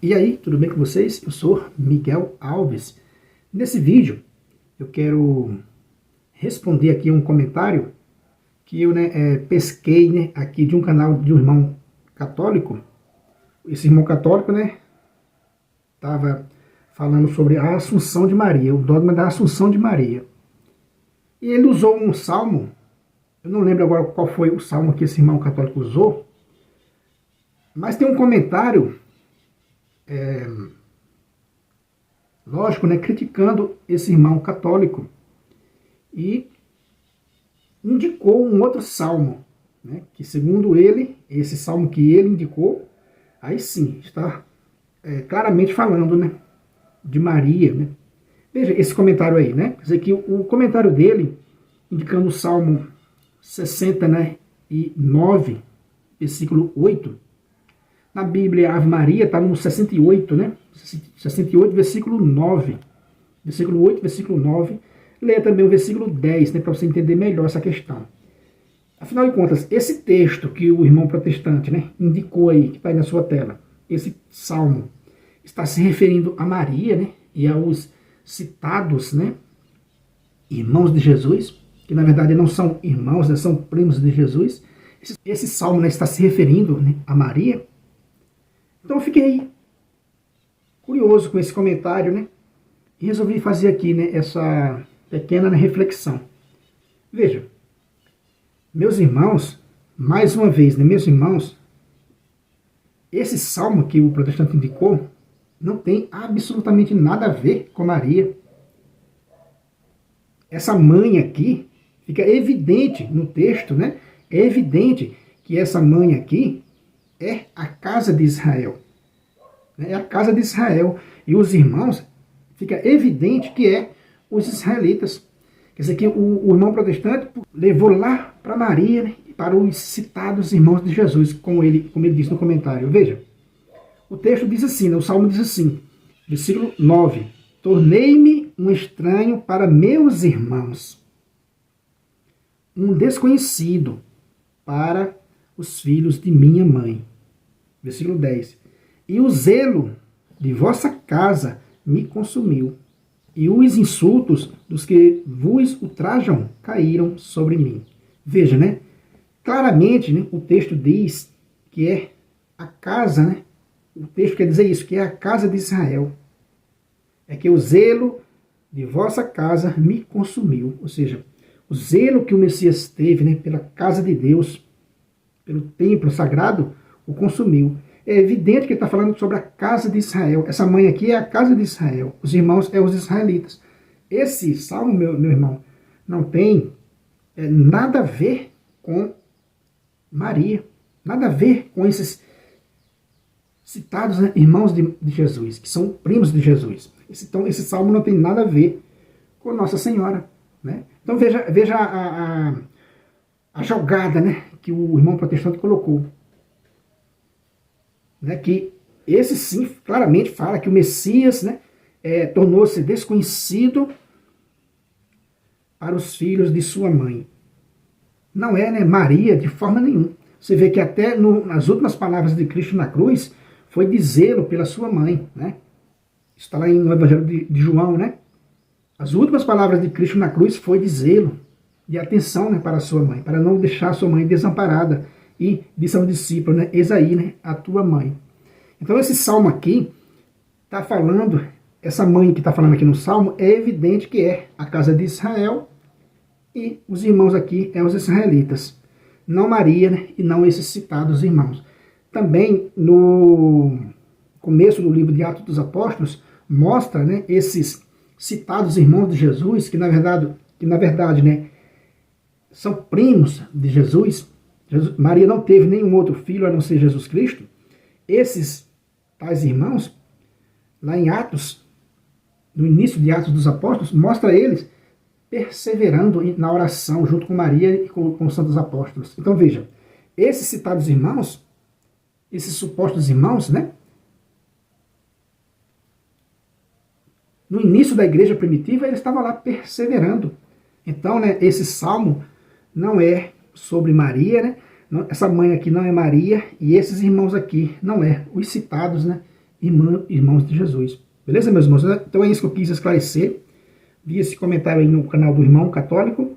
E aí, tudo bem com vocês? Eu sou Miguel Alves. Nesse vídeo eu quero responder aqui um comentário que eu pesquei aqui de um canal de um irmão católico. Esse irmão católico estava falando sobre a Assunção de Maria, o dogma da Assunção de Maria. E ele usou um salmo, eu não lembro agora qual foi o salmo que esse irmão católico usou, mas tem um comentário lógico, criticando esse irmão católico, e indicou um outro salmo, que segundo ele, esse salmo que ele indicou, aí sim, está claramente falando de Maria. Veja esse comentário aí, quer dizer que o comentário dele, indicando o salmo 69, versículo 8, na Bíblia, Ave Maria está no 68, 68, versículo 9. Versículo 8, versículo 9. Leia também o versículo 10, para você entender melhor essa questão. Afinal de contas, esse texto que o irmão protestante indicou aí, que está aí na sua tela, esse salmo, está se referindo a Maria, e aos citados, irmãos de Jesus, que na verdade não são irmãos, são primos de Jesus. Esse salmo está se referindo a Maria. Então eu fiquei curioso com esse comentário, e resolvi fazer aqui essa pequena reflexão. Veja, meus irmãos, mais uma vez, meus irmãos, esse salmo que o protestante indicou não tem absolutamente nada a ver com Maria. Essa mãe aqui, fica evidente no texto, é evidente que essa mãe aqui é a casa de Israel. É a casa de Israel. E os irmãos, fica evidente que é os israelitas. Quer dizer que o irmão protestante levou lá para Maria, para os citados irmãos de Jesus, como ele disse no comentário. Veja, o texto diz assim, o salmo diz assim, versículo 9: tornei-me um estranho para meus irmãos, um desconhecido para os filhos de minha mãe. Versículo 10. E o zelo de vossa casa me consumiu, e os insultos dos que vos ultrajam caíram sobre mim. Veja, claramente o texto diz que é a casa, o texto quer dizer isso, que é a casa de Israel. É que o zelo de vossa casa me consumiu. Ou seja, o zelo que o Messias teve pela casa de Deus, pelo templo sagrado, o consumiu. É evidente que ele está falando sobre a casa de Israel. Essa mãe aqui é a casa de Israel. Os irmãos é os israelitas. Esse salmo, meu irmão, não tem nada a ver com Maria. Nada a ver com esses citados irmãos de Jesus, que são primos de Jesus. Então, esse salmo não tem nada a ver com Nossa Senhora. Então, veja a jogada que o irmão protestante colocou. Que esse sim claramente fala que o Messias tornou-se desconhecido para os filhos de sua mãe. Não é Maria de forma nenhuma. Você vê que até nas últimas palavras de Cristo na cruz foi dizê-lo pela sua mãe. Isso está lá no Evangelho de João. As últimas palavras de Cristo na cruz foi dizê-lo, de atenção para a sua mãe, para não deixar a sua mãe desamparada. E disse ao discípulo, eis aí, a tua mãe. Então esse salmo aqui está falando, essa mãe que está falando aqui no salmo, é evidente que é a casa de Israel, e os irmãos aqui é os israelitas. Não Maria, e não esses citados irmãos. Também no começo do livro de Atos dos Apóstolos, mostra esses citados irmãos de Jesus, que na verdade são primos de Jesus. Maria não teve nenhum outro filho a não ser Jesus Cristo. Esses tais irmãos, lá em Atos, no início de Atos dos Apóstolos, mostra eles perseverando na oração junto com Maria e com os santos apóstolos. Então veja, esses citados irmãos, esses supostos irmãos, no início da igreja primitiva, eles estavam lá perseverando. Então, esse salmo não é sobre Maria, essa mãe aqui não é Maria, e esses irmãos aqui não é. Os citados, irmãos de Jesus. Beleza, meus irmãos? Então é isso que eu quis esclarecer. Vi esse comentário aí no canal do Irmão Católico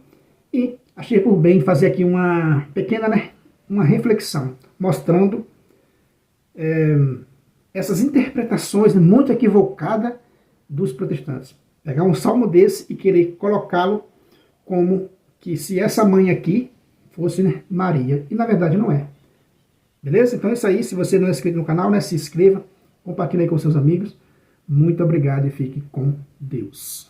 e achei por bem fazer aqui uma pequena, né, uma reflexão, mostrando essas interpretações muito equivocadas dos protestantes. Pegar um salmo desse e querer colocá-lo como que se essa mãe aqui fosse, né, Maria. E na verdade não é. Beleza? Então é isso aí. Se você não é inscrito no canal, né, se inscreva, compartilhe aí com seus amigos. Muito obrigado e fique com Deus.